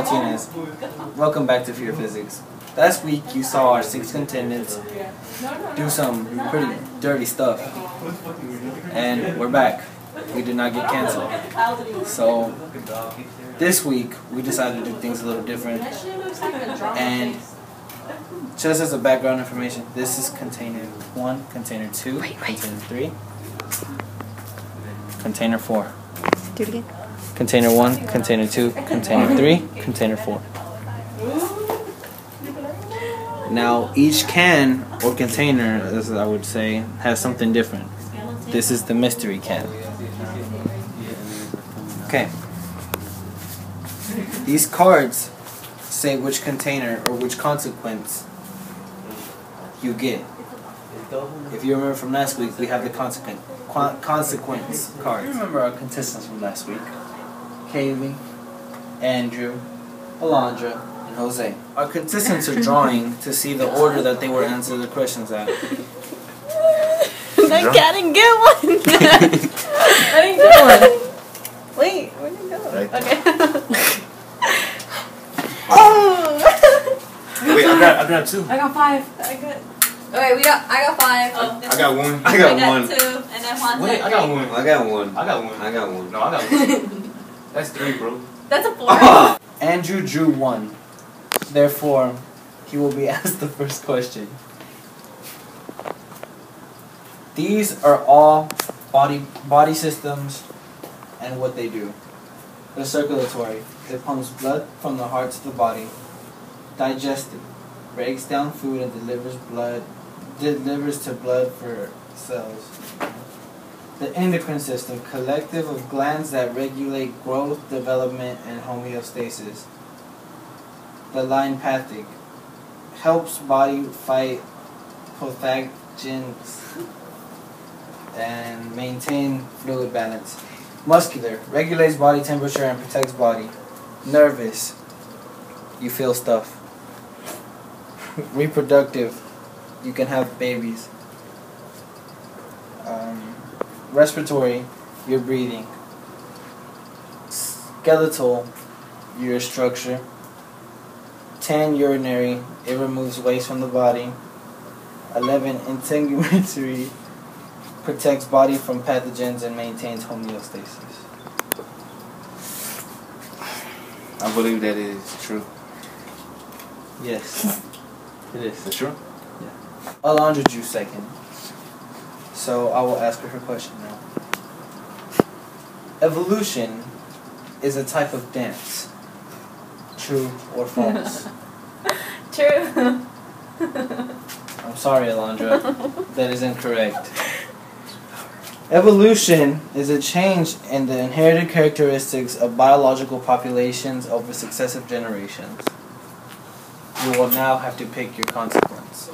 Martinez. Welcome back to Fear Physics. Last week you saw our 6 contenders do some pretty dirty stuff. And we're back. We did not get canceled. So this week we decided to do things a little different. And just as a background information, this is container 1, container 2, container 3, container 4. Do it again. Container 1, container 2, container 3, container 4. Now each can or container, as I would say, has something different. This is the mystery can. Okay. These cards say which container or which consequence you get. If you remember from last week, we have the consequence cards. Remember our contestants from last week? Kaley, Andrew, Alondra, and Jose. Our contestants are drawing to see the order that they were answering the questions at. I didn't get one. I didn't get one. Wait, where did it go? Right. Okay. Oh! Wait, I got 2. I got 5. I got. Okay, I got 5. I got 1. I got 2, and then Juan. Wait, I got 1. I got 1. I got 1. I got 1. No, I got 1. That's 3, bro. That's a 4. Andrew drew 1. Therefore, he will be asked the first question. These are all body systems and what they do. They're circulatory. It pumps blood from the heart to the body. Digestive. Breaks down food and delivers to blood for cells. The endocrine system, collective of glands that regulate growth, development, and homeostasis. The lymphatic, helps body fight pathogens and maintain fluid balance. Muscular, regulates body temperature and protects body. Nervous, you feel stuff. Reproductive, you can have babies. Respiratory, you're breathing. Skeletal, your structure. 10, urinary, it removes waste from the body. 11, integumentary, protects body from pathogens and maintains homeostasis. I believe that is true. Yes, it is. That's true? Yeah. Alondra drew 2nd. So I will ask her question now. Evolution is a type of dance. True or false? True. I'm sorry, Alondra. That is incorrect. Evolution is a change in the inherited characteristics of biological populations over successive generations. You will now have to pick your consequence.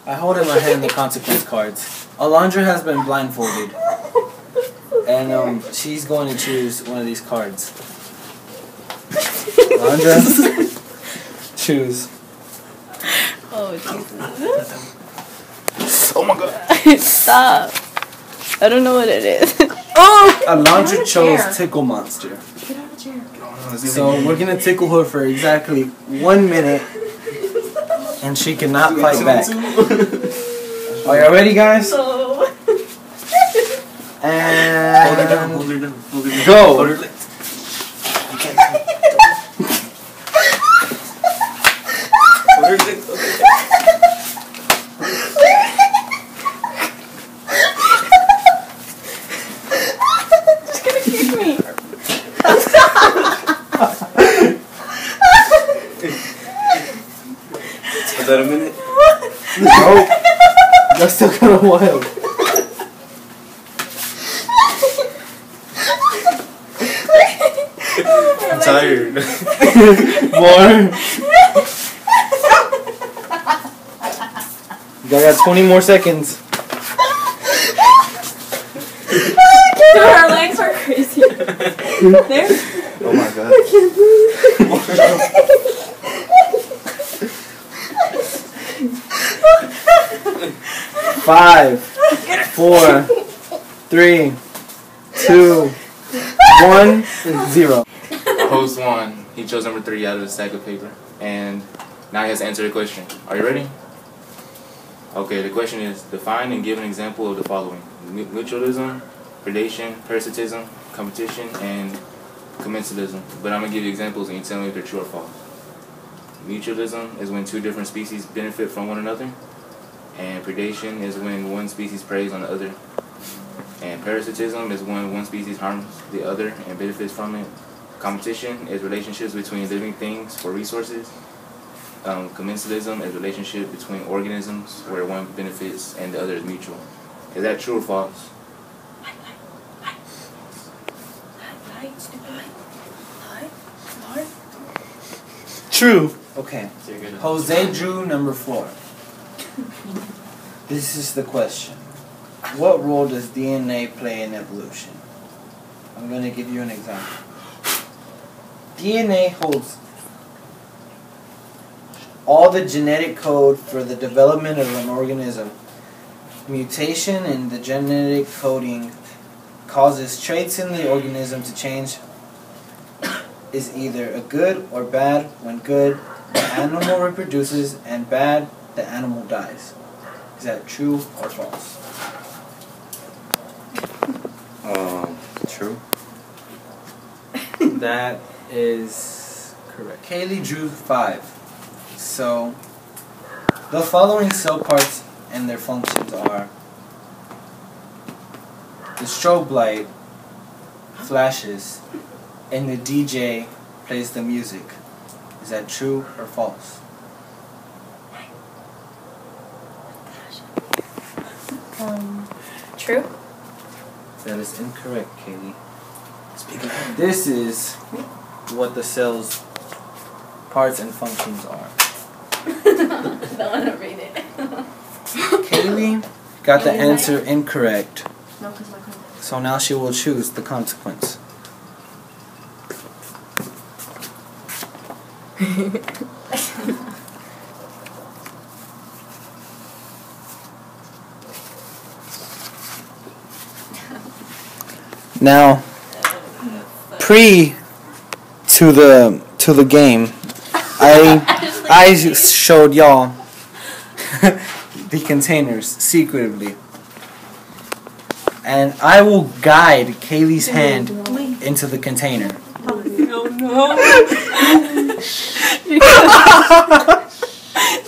I hold in my hand the consequence cards. Alondra has been blindfolded. And she's going to choose one of these cards. Alondra, choose. Oh, Jesus. Oh my god. Stop. I don't know what it is. Oh! Alondra chose Tickle Monster. Get out of the chair. So we're going to tickle her for exactly 1 minute. And she cannot fight back. Are y'all ready, guys? No. And Hold her down. Hold her down. Hold her down. go. Hold her legs. 1 minute? No. That's still kind of wild. I'm tired. More. You got 20 more seconds. Dude, her legs are crazy. There? Oh my god. I can't breathe. 5, 4, 3, 2, 1, 0. Host Juan, he chose number 3 out of the stack of paper. And now he has to answer the question. Are you ready? Okay, the question is, define and give an example of the following. Mutualism, predation, parasitism, competition, and commensalism. But I'm going to give you examples and you tell me if they're true or false. Mutualism is when 2 different species benefit from one another. And predation is when one species preys on the other. And parasitism is when one species harms the other and benefits from it. Competition is relationships between living things for resources. Commensalism is relationship between organisms where one benefits and the other is mutual. Is that true or false? True. Okay. So you're good. Jose drew number 4. This is the question. What role does DNA play in evolution? I'm going to give you an example. DNA holds all the genetic code for the development of an organism. Mutation in the genetic coding causes traits in the organism to change. Is either a good or bad. When good, the animal reproduces, and bad, the animal dies. Is that true or false? True. That is correct. Kaley drew 5. So, the following cell parts and their functions are: the strobe light flashes and the DJ plays the music. Is that true or false? True. That is incorrect, Kaley. This is what the cell's parts and functions are. Don't want to read it. Kaley got the answer incorrect, No, because my so now she will choose the consequence. Now, pre to the game, I showed y'all the containers secretively, and I will guide Kaley's hand into the container. No, no.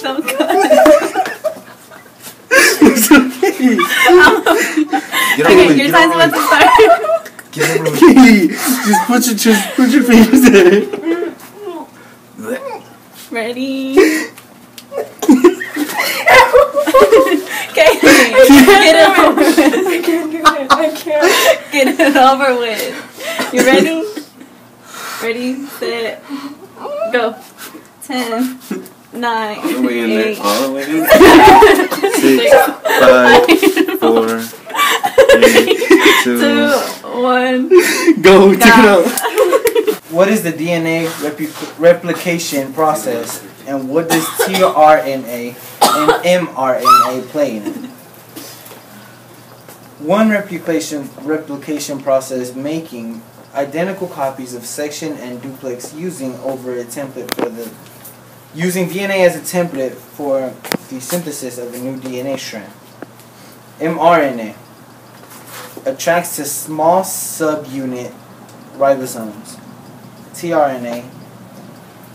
Don't Get Okay, over it, your get time's over about it. to start. Get over it. just put your fingers in. Ready? Okay, get it over with. I can't do it. I can't. Get it over with. You ready? Ready, set, go. 10, 9, All the way in 8, there. All the way in there. 6, 5, 4, 3, 2. 1. Go, take it out. What is the DNA replication process, and what does tRNA and mRNA play in it? One replication process making identical copies of section and duplex using DNA as a template for the synthesis of a new DNA strand. mRNA attracts to small subunit ribosomes. tRNA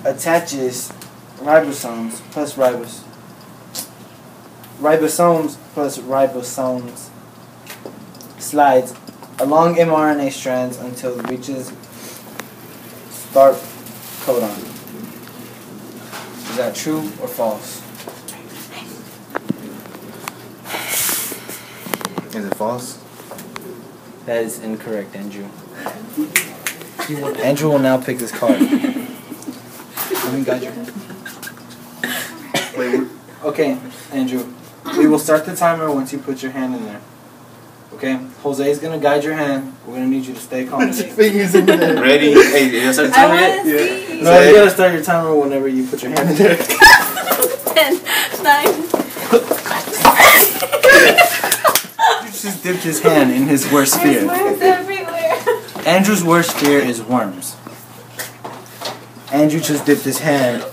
attaches ribosomes plus ribosomes slides along mRNA strands until it reaches start codon. Is that true or false? Is it false? That is incorrect, Andrew. Andrew will now pick his card. Let me guide you. Wait. Okay, Andrew. We will start the timer once you put your hand in there. Okay? Jose is going to guide your hand. We're going to need you to stay calm. Fingers in there. Ready? Hey, did you start the I timer want yet? to see. No, you got to start your timer whenever you put your hand in there. 10, 9. You just dipped his hand in his worst fear. There's worms everywhere. Andrew's worst fear is worms. Andrew just dipped his hand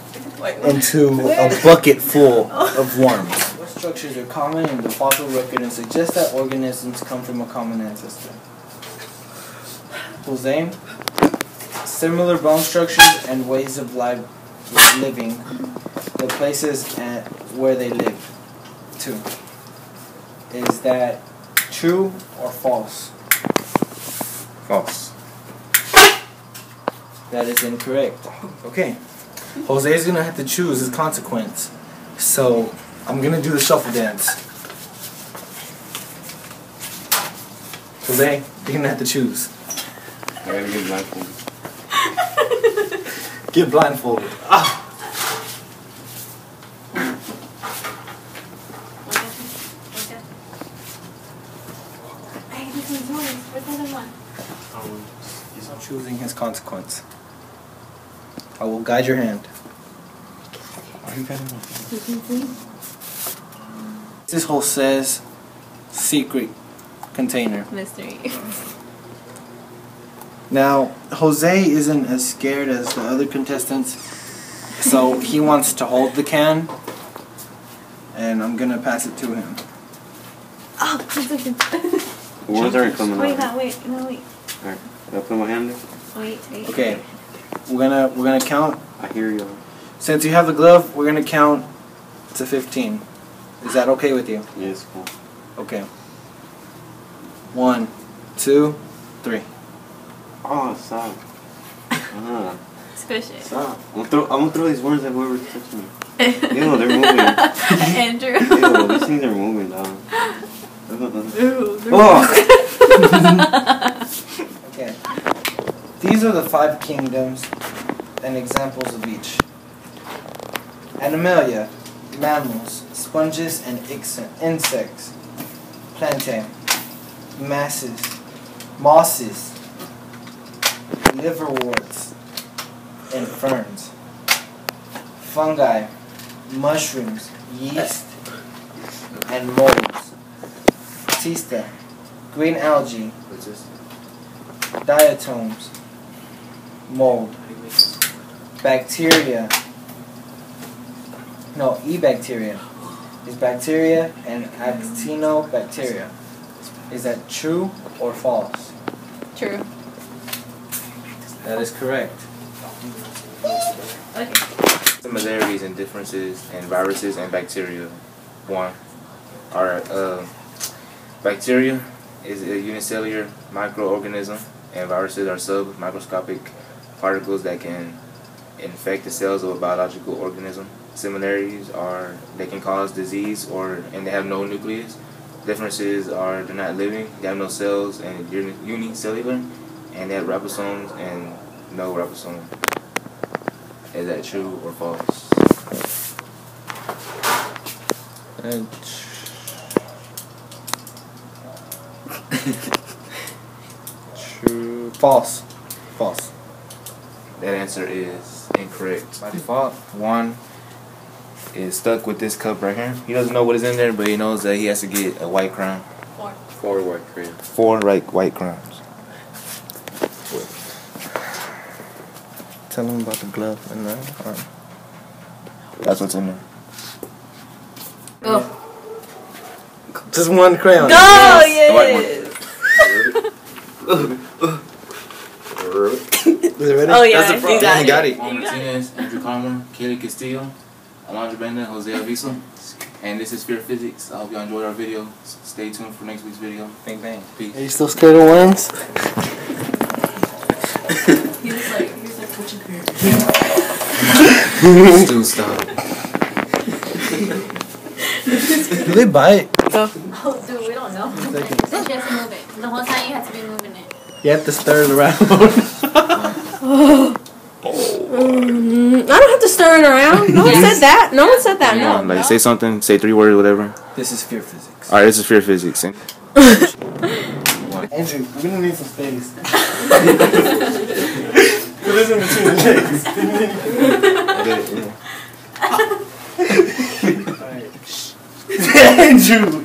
into a bucket full of worms. What structures are common in the fossil record and suggest that organisms come from a common ancestor? Jose, similar bone structures and ways of living, the places where they live. 2. Is that true or false? False. That is incorrect. Okay. Jose's gonna have to choose his consequence. So I'm gonna do the shuffle dance. Jose, you're gonna have to choose. I gotta get blindfolded. Get blindfolded. Ah. He's not choosing his consequence. I will guide your hand. This hole says secret container. Mystery. Now, Jose isn't as scared as the other contestants, so he wants to hold the can, and I'm gonna pass it to him. Oh, it's okay. Words aren't coming Wait, out. wait. Alright, I'll put my hand there. Wait. Okay, we're gonna count. I hear you. Since you have the glove, we're gonna count to 15. Is that okay with you? Yes, cool. Okay. 1, 2, 3. Oh, stop. Squish it. Stop. I'm gonna throw these worms at whoever's touching me. Ew, they're moving. Andrew. Ew, these things are moving, dog. Ooh, Oh! Okay. These are the 5 kingdoms and examples of each. Animalia, mammals, sponges and insects. Plantae, mosses, liverworts, and ferns. Fungi, mushrooms, yeast, and molds. Tista, green algae, What's this? diatoms, mold. Bacteria. No, E-bacteria is bacteria and actinobacteria. Is that true or false? True. That is correct. Okay. Similarities and differences in viruses and bacteria. 1. Bacteria is a unicellular microorganism, and viruses are submicroscopic particles that can infect the cells of a biological organism. Similarities are they can cause disease and they have no nucleus. Differences are they're not living, they have no cells and unicellular, and they have ribosomes and no ribosome. Is that true or false? True. False. False. That answer is incorrect. By default, Juan is stuck with this cup right here. He doesn't know what is in there, but he knows that he has to get a white crown. 4 white crayons. 4 white crowns. Tell him about the glove and the arm. That's what's in there. Go. Just one crayon. Go, white yes. Is it ready? Oh, yeah. That's the You got it. Juan Martinez, Andrew Collymore, Kaley Castillo, Alondra Banda, Jose Alviso. And this is Fear Physics. I hope y'all enjoyed our video. Stay tuned for next week's video. Bang bang. Peace. Are you still scared of worms? He's like touching her. Still stop. Do they bite? Go. Oh, dude, we don't know. Then she has to move it. The whole time you have to be moving it. You have to stir it around. I don't have to stir it around. No one said that. No one said that. Come on, No. like say something, say 3 words, whatever. This is Fear Physics. Alright, this is Fear Physics. Andrew, we're gonna need some space. Put this in between the legs. Alright. Andrew!